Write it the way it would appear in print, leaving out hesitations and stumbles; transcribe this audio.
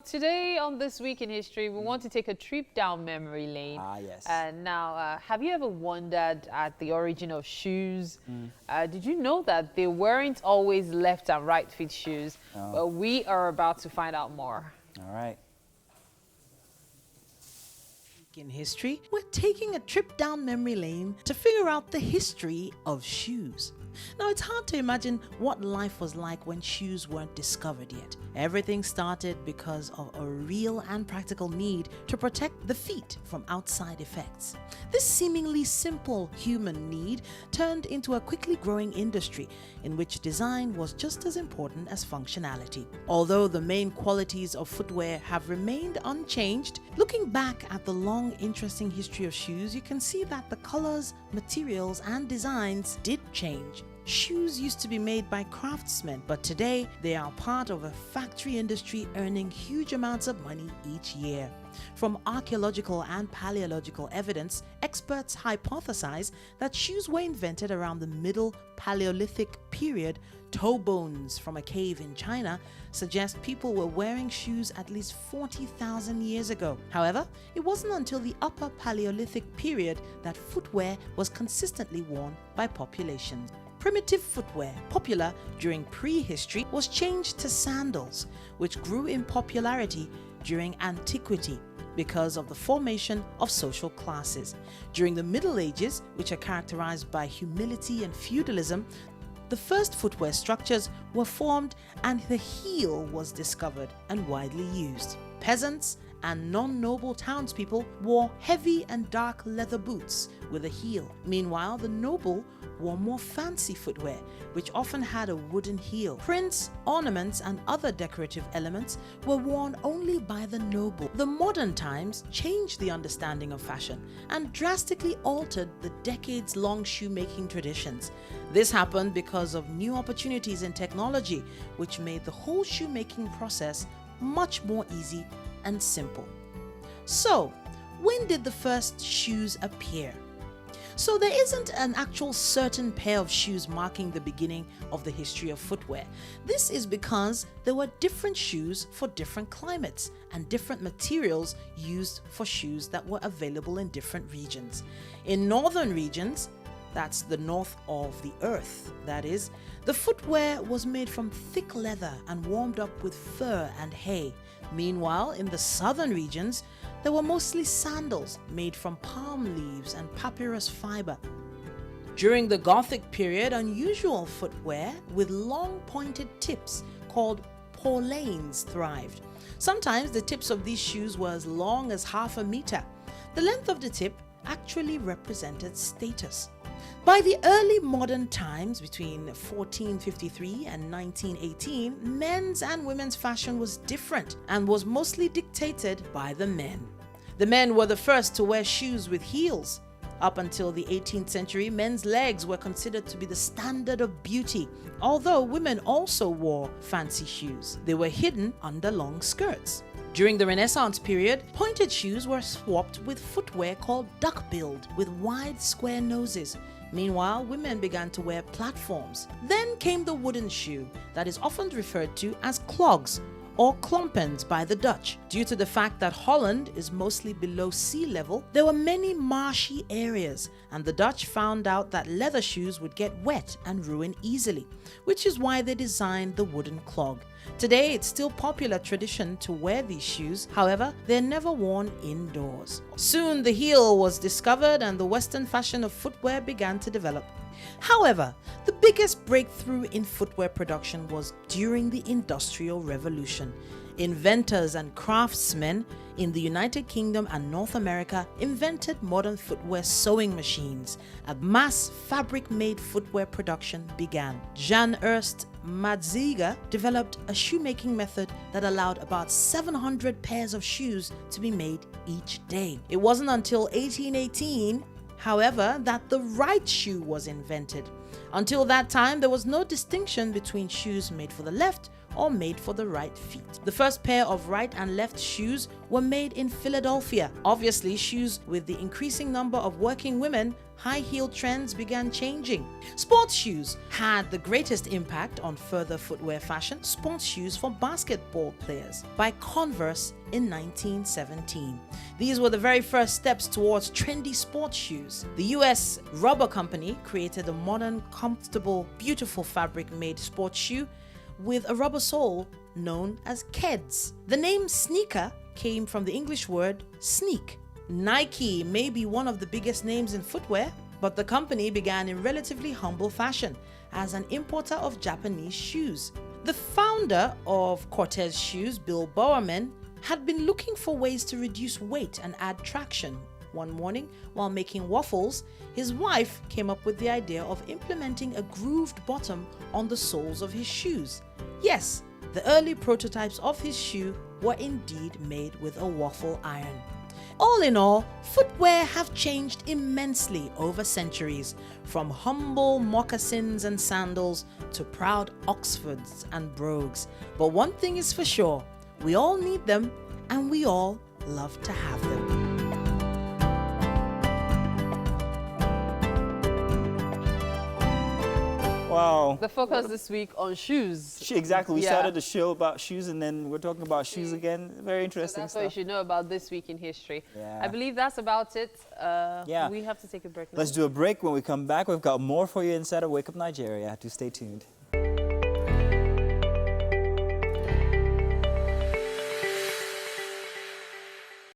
today on This Week in History, we want to take a trip down memory lane. Yes. Now, have you ever wondered at the origin of shoes? Did you know that they weren't always left and right fit shoes? No. Well, we are about to find out more. All right. In history, we're taking a trip down memory lane to figure out the history of shoes. Now, it's hard to imagine what life was like when shoes weren't discovered yet. Everything started because of a real and practical need to protect the feet from outside effects. This seemingly simple human need turned into a quickly growing industry in which design was just as important as functionality. Although the main qualities of footwear have remained unchanged, looking back at the long, interesting history of shoes, you can see that the colors, materials, and designs did change. Shoes used to be made by craftsmen, but today they are part of a factory industry earning huge amounts of money each year. From archaeological and paleological evidence, experts hypothesize that shoes were invented around the Middle Paleolithic period. Toe bones from a cave in China suggest people were wearing shoes at least 40,000 years ago. However, it wasn't until the Upper Paleolithic period that footwear was consistently worn by populations. Primitive footwear, popular during prehistory, was changed to sandals, which grew in popularity during antiquity because of the formation of social classes. During the Middle Ages, which are characterized by humility and feudalism, the first footwear structures were formed and the heel was discovered and widely used. Peasants and non-noble townspeople wore heavy and dark leather boots with a heel. Meanwhile, the noble wore more fancy footwear, which often had a wooden heel. Prints, ornaments, and other decorative elements were worn only by the noble. The modern times changed the understanding of fashion and drastically altered the decades-long shoemaking traditions. This happened because of new opportunities in technology, which made the whole shoemaking process much more easy and simple. So, when did the first shoes appear? So there isn't an actual certain pair of shoes marking the beginning of the history of footwear. This is because there were different shoes for different climates and different materials used for shoes that were available in different regions. In northern regions, that's the north of the earth, that is, the footwear was made from thick leather and warmed up with fur and hay. Meanwhile, in the southern regions, there were mostly sandals made from palm leaves and papyrus fiber. During the Gothic period, unusual footwear with long pointed tips called paulanes thrived. Sometimes the tips of these shoes were as long as half a meter. The length of the tip actually represented status. By the early modern times, between 1453 and 1918, men's and women's fashion was different and was mostly dictated by the men. The men were the first to wear shoes with heels. Up until the 18th century, men's legs were considered to be the standard of beauty, although women also wore fancy shoes. They were hidden under long skirts. During the Renaissance period, pointed shoes were swapped with footwear called duck-billed with wide square noses. Meanwhile, women began to wear platforms. Then came the wooden shoe that is often referred to as clogs or klompens by the Dutch. Due to the fact that Holland is mostly below sea level, there were many marshy areas, and the Dutch found out that leather shoes would get wet and ruin easily, which is why they designed the wooden clog. Today, it's still popular tradition to wear these shoes, however, they're never worn indoors. Soon, the heel was discovered and the Western fashion of footwear began to develop. However, the biggest breakthrough in footwear production was during the Industrial Revolution. Inventors and craftsmen in the United Kingdom and North America invented modern footwear sewing machines. A mass fabric-made footwear production began. Jan-Ernst Madziger developed a shoemaking method that allowed about 700 pairs of shoes to be made each day. It wasn't until 1818, however, that the right shoe was invented. Until that time, there was no distinction between shoes made for the left or made for the right feet. The first pair of right and left shoes were made in Philadelphia. Obviously, shoes with the increasing number of working women, high heel trends began changing. Sports shoes had the greatest impact on further footwear fashion. Sports shoes for basketball players by Converse in 1917. These were the very first steps towards trendy sports shoes. The US Rubber Company created a modern, comfortable, beautiful fabric-made sports shoe with a rubber sole known as Keds. The name sneaker came from the English word sneak. Nike may be one of the biggest names in footwear, but the company began in relatively humble fashion as an importer of Japanese shoes. The founder of Cortez Shoes, Bill Bowerman, had been looking for ways to reduce weight and add traction. One morning, while making waffles, his wife came up with the idea of implementing a grooved bottom on the soles of his shoes. Yes, the early prototypes of his shoe were indeed made with a waffle iron. All in all, footwear have changed immensely over centuries, from humble moccasins and sandals to proud Oxfords and brogues. But one thing is for sure, we all need them and we all love to have them. Wow. The focus this week on shoes. Exactly. We Yeah. started the show about shoes and then we're talking about shoes again. Very So interesting that's what you stuff. should know about this week in history. Yeah. I believe that's about it. Yeah. We have to take a break now. Let's do a break. When we come back, we've got more for you inside of Wake Up Nigeria. Do stay tuned.